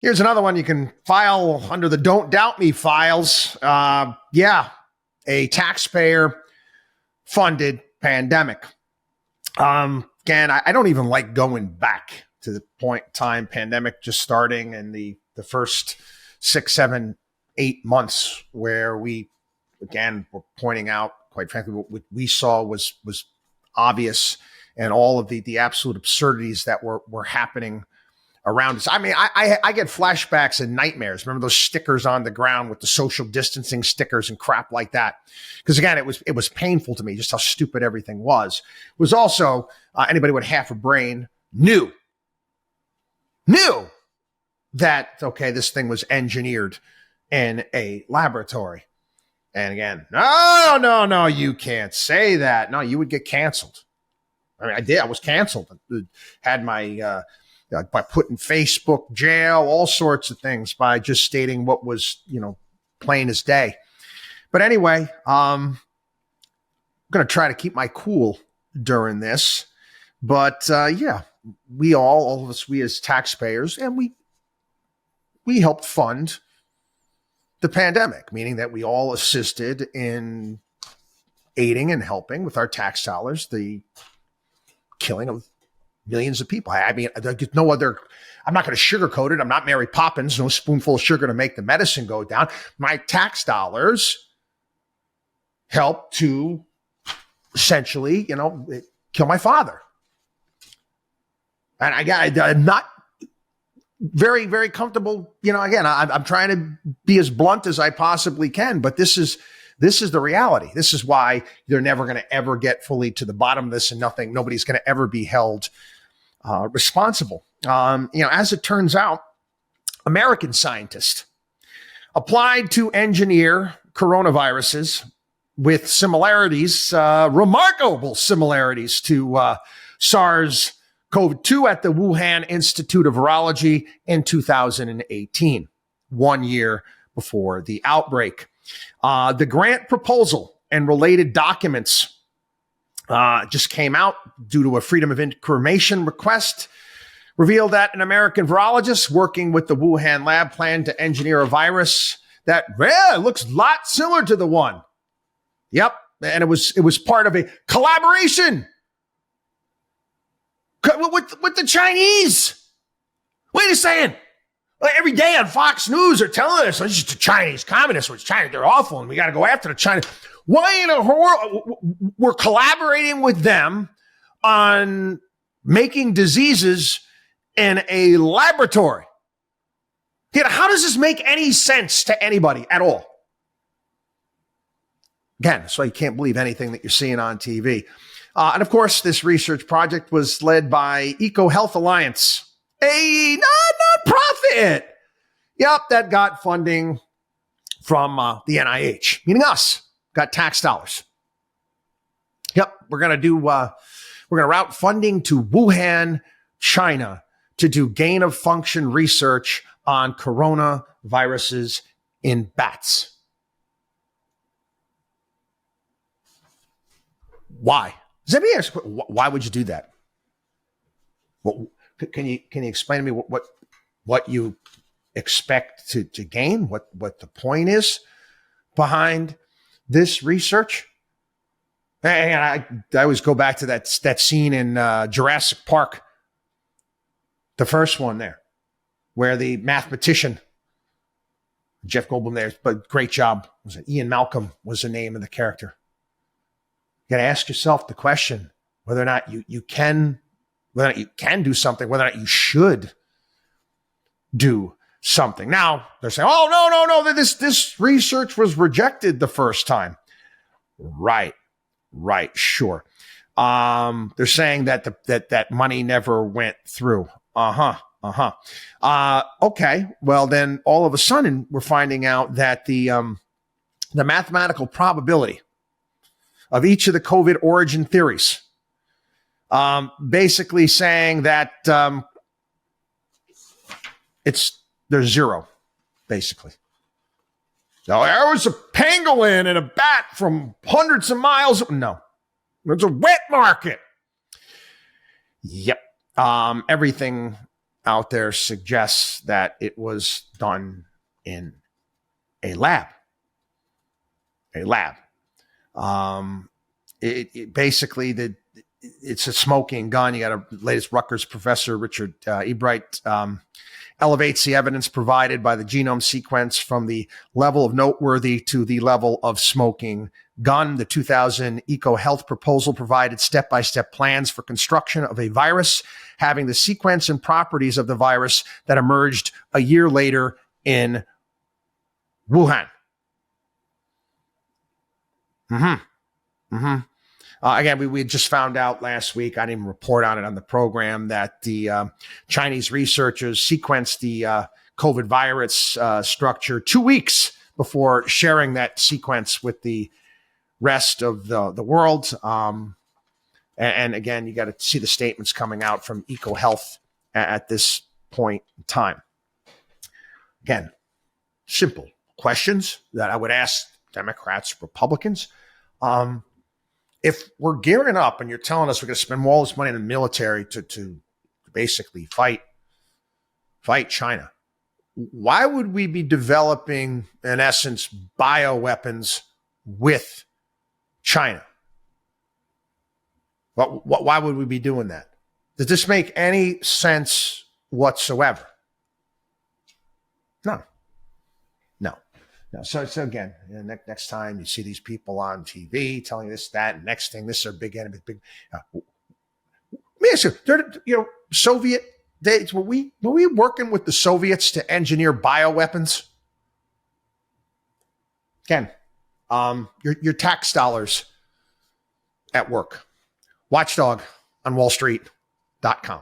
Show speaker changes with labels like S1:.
S1: Here's another one you can file under the Don't Doubt Me files. A taxpayer-funded pandemic. Again, I don't even like going back to the point in time pandemic just starting in the first 6, 7, 8 months where we, again, were pointing out, quite frankly, what we saw was obvious, and all of the absolute absurdities that were happening around us. I mean, I get flashbacks and nightmares. Remember those stickers on the ground with the social distancing stickers and crap like that? Because again, it was painful to me just how stupid everything was. It was also anybody with half a brain knew that, okay, this thing was engineered in a laboratory. And again, no, you can't say that. No, you would get canceled. I mean, I did. I was canceled. I had my by putting Facebook jail, all sorts of things by just stating what was, plain as day. But anyway, I'm going to try to keep my cool during this. But we all of us, we as taxpayers, and we helped fund the pandemic, meaning that we all assisted in aiding and helping with our tax dollars the killing of millions of people. I mean, there's no other, I'm not going to sugarcoat it. I'm not Mary Poppins, no spoonful of sugar to make the medicine go down. My tax dollars helped to essentially, kill my father. And I'm not very, very comfortable. Again, I'm trying to be as blunt as I possibly can, but this is the reality. This is why they're never going to ever get fully to the bottom of this, and nobody's going to ever be held responsible. As it turns out, American scientists applied to engineer coronaviruses with similarities, remarkable similarities to SARS-CoV-2 at the Wuhan Institute of Virology in 2018, 1 year before the outbreak. The grant proposal and related documents just came out due to a Freedom of Information request, revealed that an American virologist working with the Wuhan lab planned to engineer a virus that looks a lot similar to the one. Yep, and it was part of a collaboration with the Chinese. Wait a second. Every day on Fox News, they're telling us it's just the Chinese communists, which China, they're awful, and we got to go after the China. Why in the world we're collaborating with them on making diseases in a laboratory? How does this make any sense to anybody at all? Again, that's why you can't believe anything that you're seeing on TV. And of course, this research project was led by EcoHealth Alliance, a non-profit. Yep, that got funding from the NIH, meaning us, got tax dollars. Yep, we're going to route funding to Wuhan, China, to do gain of function research on coronaviruses in bats. Why? Does anybody ask, why would you do that? Well, can you explain to me what you expect to gain? What the point is behind this research? And I always go back to that scene in Jurassic Park, the first one there, where the mathematician, Jeff Goldblum there, but great job. Was it Ian Malcolm was the name of the character? You got to ask yourself the question whether or not you can do something, whether or not you should do something. Now they're saying, "Oh no, this research was rejected the first time." Right, sure. They're saying that money never went through. Okay. Well, then all of a sudden we're finding out that the mathematical probability of each of the COVID origin theories, basically saying that there's zero, basically. Now, there was a pangolin and a bat from hundreds of miles. No, it's a wet market. Yep. Everything out there suggests that it was done in a lab. A lab. Basically, it's a smoking gun. You got a latest Rutgers professor, Richard Ebright, elevates the evidence provided by the genome sequence from the level of noteworthy to the level of smoking gun. The 2000 EcoHealth proposal provided step-by-step plans for construction of a virus having the sequence and properties of the virus that emerged a year later in Wuhan. Again, we just found out last week, I didn't even report on it on the program, that the Chinese researchers sequenced the COVID virus structure 2 weeks before sharing that sequence with the rest of the world. And again, you got to see the statements coming out from EcoHealth at this point in time. Again, simple questions that I would ask Democrats, Republicans. If we're gearing up and you're telling us we're going to spend all this money in the military to basically fight China, why would we be developing, in essence, bioweapons with China? Why would we be doing that? Does this make any sense whatsoever? No. So again, next time you see these people on TV telling this, that, and next thing, this is our big enemy. Let me ask you, Soviet days, were we working with the Soviets to engineer bioweapons? Again, your tax dollars at work. WatchDog on WallStreet.com.